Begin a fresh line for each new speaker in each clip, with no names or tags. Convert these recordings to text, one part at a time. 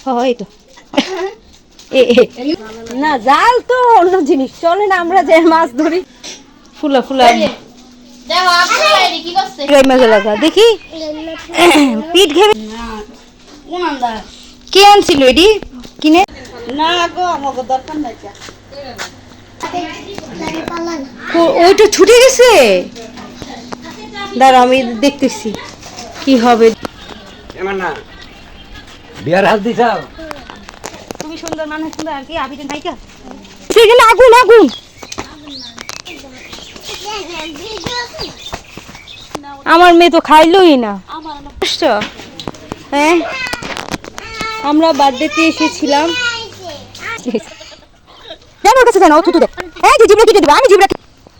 হয় তো না জাল তো অন্য জিনিস চলে না আমরা যে মাছ ধরি ফুলা ফুলা দেখি পিঠ ঘেমে কে আনছিল এডি কিনে
না গো আমাকে দরকার নাই
ওইটা ছুটে গেছে দাঁড়া আমি দেখতেছি কি হবে
না বিয়ার হাত দিছাও
তুমি সুন্দর মানুষ সুন্দর আর কি আবিতে নাইকা সেখানে আগুন আগুন আমার মেয়ে তো খাইলই না হ্যাঁ আমরা বার্থডেতে এসেছিলাম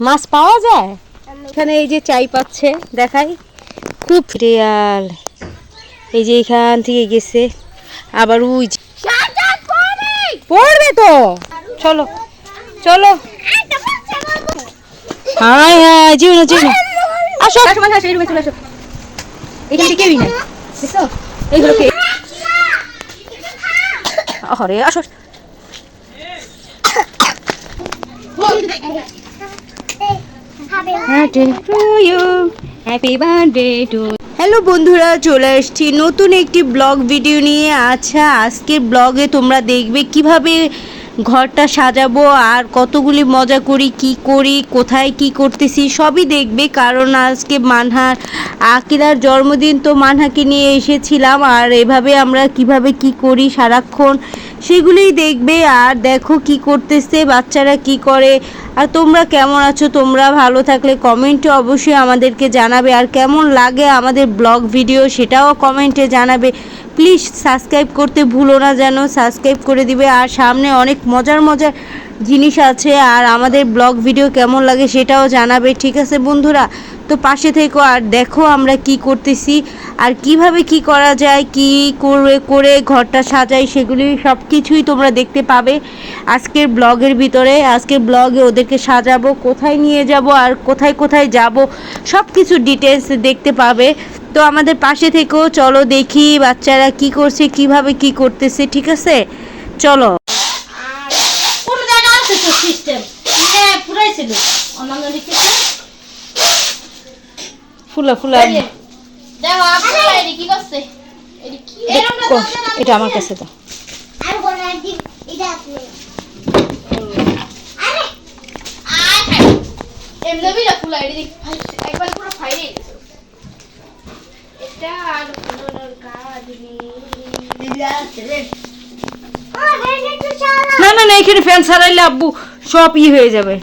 মাছ পাওয়া যায় এখানে এই যে চাই পাচ্ছে দেখাই খুব রিয়াল এই যে এখান থেকে গেছে আবার উই পড়বে তো চলো চলো হাই হাই জীবন জীবন আসো আসো এই রুমে চলে আসো এখান থেকে কেউই নাই দেখছো এইগুলো কে আরে আসো হ্যাপি বার্থডে টু হ্যালো বন্ধুরা চলে আসছি নতুন একটি ব্লগ ভিডিও নিয়ে। আচ্ছা আজকের ব্লগে তোমরা দেখবে কিভাবে ঘরটা সাজাবো আর কতগুলি মজা করি কি করি কোথায় কি করতেছি সবই দেখবে, কারণ আজকে মানহার আকিরার জন্মদিন তো মানহাকে নিয়ে এসেছিলাম আর এভাবে আমরা কিভাবে কি করি সারাক্ষণ সেগুলিই দেখবে। আর দেখো কি করতেছে বাচ্চারা কি করে। আর তোমরা কেমন আছো, তোমরা ভালো থাকলে কমেন্টে অবশ্যই আমাদেরকে জানাবে আর কেমন লাগে আমাদের ব্লগ ভিডিও সেটাও কমেন্টে জানাবে। প্লিজ সাবস্ক্রাইব করতে ভুলো না যেন, সাবস্ক্রাইব করে দিবে। আর সামনে অনেক মজার মজার জিনিস আছে আর আমাদের ব্লগ ভিডিও কেমন লাগে সেটাও জানাবে, ঠিক আছে বন্ধুরা? তো পাশে থেকো আর দেখো আমরা কি করতেছি আর কিভাবে কি করা যায়, কি করে ঘরটা সাজাই সেগুলি সব কিছুই তোমরা দেখতে পাবে আজকের ব্লগের ভিতরে। আজকের ব্লগে ওদেরকে সাজাবো, কোথায় নিয়ে যাব আর কোথায় কোথায় যাব সব কিছু ডিটেলস দেখতে পাবে। তো আমাদের পাশে থেকেও চলো দেখি বাচ্চারা কি করছে কিভাবে কি করতেছে, ঠিক আছে? চলো। ফুলা ফুলা এটা আমার কাছে তো না না না এখানে ফ্যান ছাড়াইলে আব্বু সব হয়ে যাবে।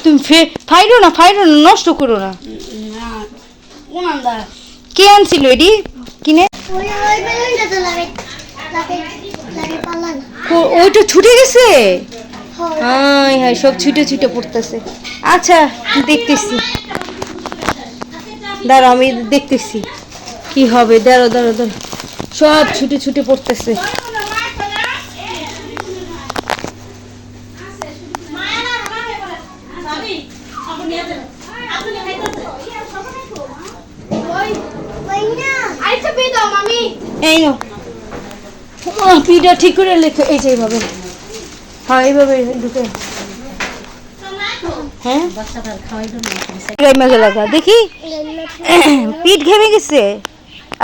তুমি ফাইরো না নষ্ট করো না। কে আনছিল এডি কিনে ওইটা ছুটে গেছে হ্যাঁ হ্যাঁ সব ছুটে ছুটে পড়তেছে। আচ্ছা দেখতেছি দাঁড়ো আমি দেখতেছি কি হবে। দাঁড়ো দাঁড়ো দাঁড়ো সব ছুটে ছুটে পড়তেছে। এই নো পিঠা ঠিক করে লেখো এই যে এইভাবে, হ্যাঁ এইভাবে ঢুকে হ্যাঁ লাগা দেখি পিঠ ঘেমে গেছে।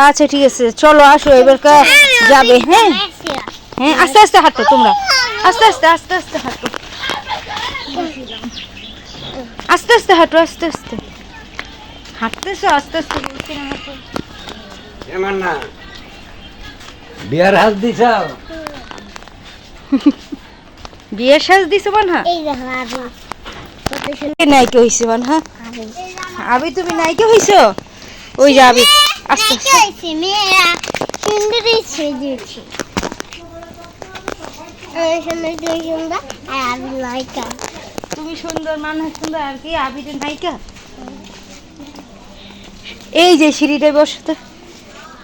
আচ্ছা ঠিক আছে চলো আসো এবার যাবে। হ্যাঁ হ্যাঁ আস্তে আস্তে হাঁটো তোমরা, আস্তে আস্তে আস্তে আস্তে হাঁটো, আস্তে আস্তে হাঁটো, আস্তে আস্তে হাঁটতেছো আস্তে আস্তে বলছি না হাঁটো।
এমন না বিয়ার হাত দিছাও
বিয়ের সাজ দিছো মানহা নাইকে হইছে মানহা আবি তুমি নাইকে হইছো ওই যে আবি আস্তে আস্তে মেয়েরা সুন্দরী সেজেছে তুমি সুন্দর মানুষ সুন্দর আর কি আবিতে নাইকা। এই যে সিঁড়িটায় বসতে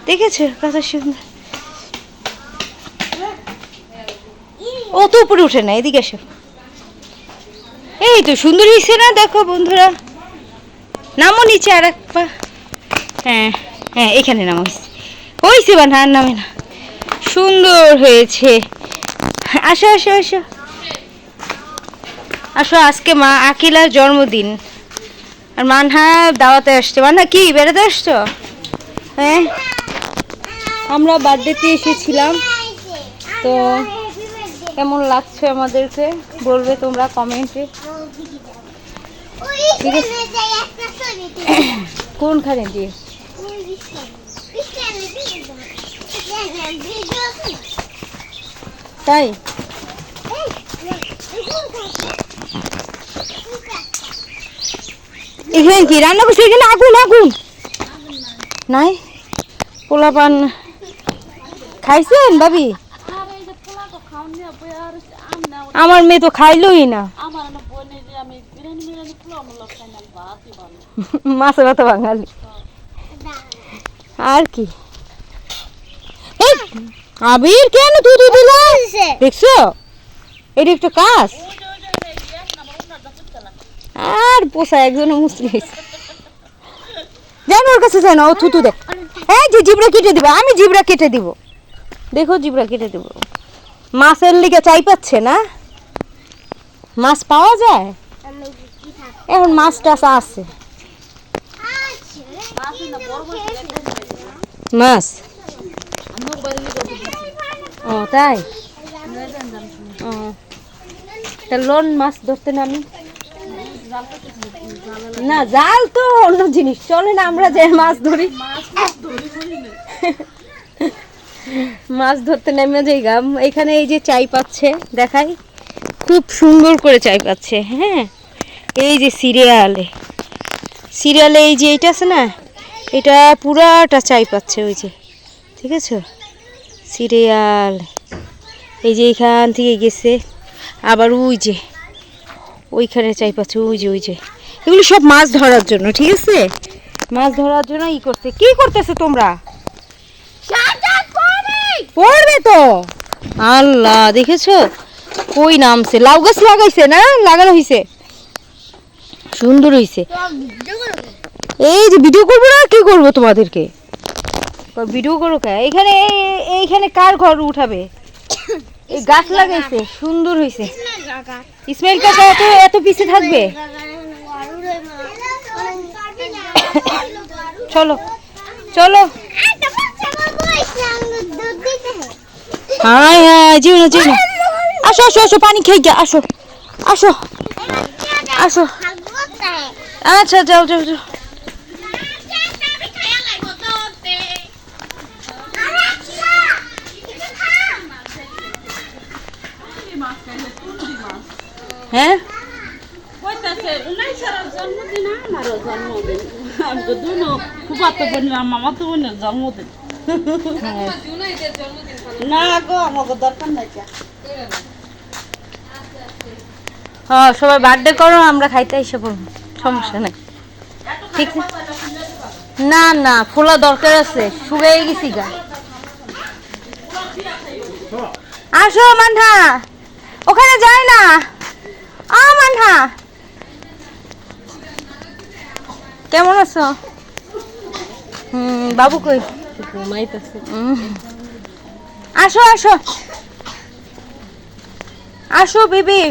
দেখেছো কত সুন্দর। ও তো উপরে উঠে না, এদিকে এসো। এই তো সুন্দর হয়েছে না দেখো বন্ধুরা। নামো নিচে আর এক পা হ্যাঁ হ্যাঁ, এখানে নামা হয়েছে বা না নামে না, সুন্দর হয়েছে। আসো আসো আসো আসো, আজকে মা আকিলার জন্মদিন, আর মানহা দাওয়াতে আসছে। মানহা কি বেড়াতে আসছো? হ্যাঁ, আমরা বার্থডেতে এসেছিলাম, তো কেমন লাগছে আমাদেরকে বলবে তোমরা কমেন্টে, ঠিক আছে? কোনখানে দিয়ে? তাই এখানে কি রান্না করছে? এখানে আগুন আগুন নাই? পোলাপান খাইছেন ভাবি? আমার মেয়ে তো খাইলই না। মাছে ভাত বাঙালি আর কি। আবির কেন তুই দিলা? দেখছো এটা একটা কাজ, আর পোষা একজনে মুসলিম জানো, ওর কাছে যায় না, ও থুতু দেখ। এই যে জিবরা কেটে দিব, আমি জিবরা কেটে দিব, দেখো জিবরা কেটে দিব। মাছের লিগে চাই পাচ্ছে না, মাছ পাওয়া যায় এখন, মাছ টাছ আছে। মাছ ও তাই, ও তা লোন মাছ ধরতে নামি না, জাল তো অন্য জিনিস, চলে না আমরা যে মাছ ধরি, মাছ ধরতে নেমে যাই গাম। এখানে এই যে চাই পাচ্ছে, দেখাই খুব সুন্দর করে চাই পাচ্ছে। হ্যাঁ, এই যে সিরিয়ালে সিরিয়ালে এই যে এইটা আছে না, এটা পুরাটা চাই পাচ্ছে, ওই যে ঠিক আছে সিরিয়াল, এই যে এইখান থেকে গেছে, আবার ওই যে ওইখানে চাই পাচ্ছে, ওই যে ওই যে, এগুলো সব মাছ ধরার জন্য, ঠিক আছে? মাছ ধরার জন্য ই করতে। কি করতেছো তোমরা? পড়বে তো, আল্লাহ দেখেছো কই নামছে, লাউ গাছ লাগাইছে না, লাগানো হয়েছে, সুন্দর হয়েছে। এই যে ভিডিও করবো না, কি করবো তোমাদেরকে, ভিডিও করো কে? এখানে এইখানে কার ঘর উঠাবে? এই গাছ লাগাইছে, সুন্দর হয়েছে। ইসমাইল কাকা এত এত পিছে থাকবে? চলো চলো, হ্যাঁ হ্যাঁ, জিও না জিও না, আসো আসো আসো, পানি খেয়ে গিয়া আসো আসো আসো, আচ্ছা যাও যাও যাও। হ্যাঁ
জন্মদিন না গো, আমাকে দরকার নাই।
হ্যাঁ, সবাই বার্থডে করো, আমরা খাইতে এসে পড়বো, সমস্যা নেই, ঠিক আছে? না না, খোলা দরকার আছে, শুকিয়ে গেছি গা। আসো মানহা, ওখানে যায় না, মানহা কেমন আছো? বাবু কই? ঘুমাইতেছে। আসো আসো আসো বেবি,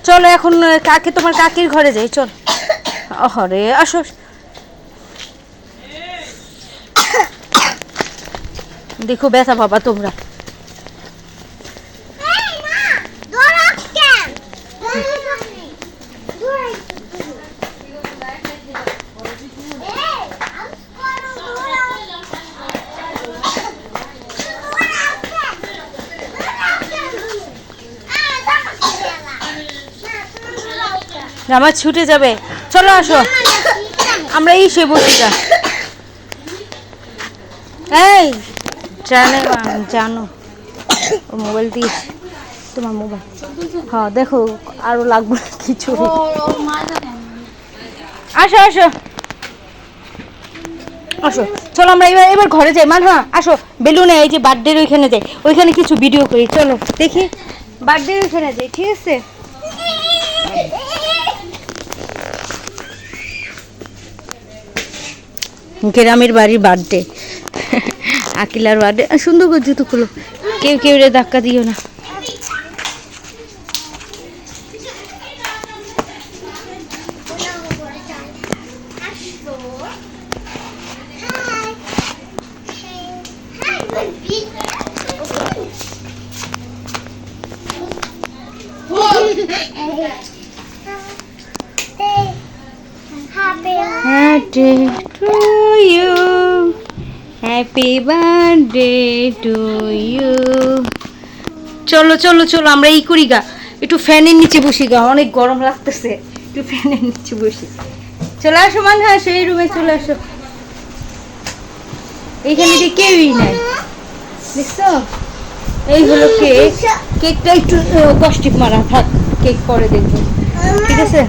চলো এখন কাকে, তোমার কাকির ঘরে যাই, চল। আরে আসো, দেখো ব্যথা বাবা তোমরা। আমার ছুটে যাবে, চলো আসো, আমরা এই সে বসিটা। এই জানো ও মোবাইল দিয়েছি, তোমার মোবাইল, হ্যাঁ দেখো আরো লাগবে কিছু। আসো আসো আসো, চলো আমরা এবার এবার ঘরে যাই। মানহা আসো, বেলুনে এই যে বার্থডের ওইখানে যাই, ওইখানে কিছু ভিডিও করি, চলো দেখি বার্থডের ওইখানে যাই, ঠিক আছে? গ্রামের বাড়ির বার্থডে, আকিলার বার্থডে। সুন্দর করে জুতো খুলো, কেউ কেউ রে ধাক্কা দিও না। Happy to you, happy birthday to you. চলো চলো চলো আমরা ই করি গা, একটু ফ্যানের নিচে বসি গা, অনেক গরম লাগতেছে, একটু ফ্যানের নিচে বসি। চলে আসো মানে, আসো এই রুমে চলে আসো। এইখানে যে কেউই নাই, দেখছো? এই হলো কেক। কেকটা একটু কষ্টিপ মারা থাক, কেক পরে দেখবো, ঠিক আছে?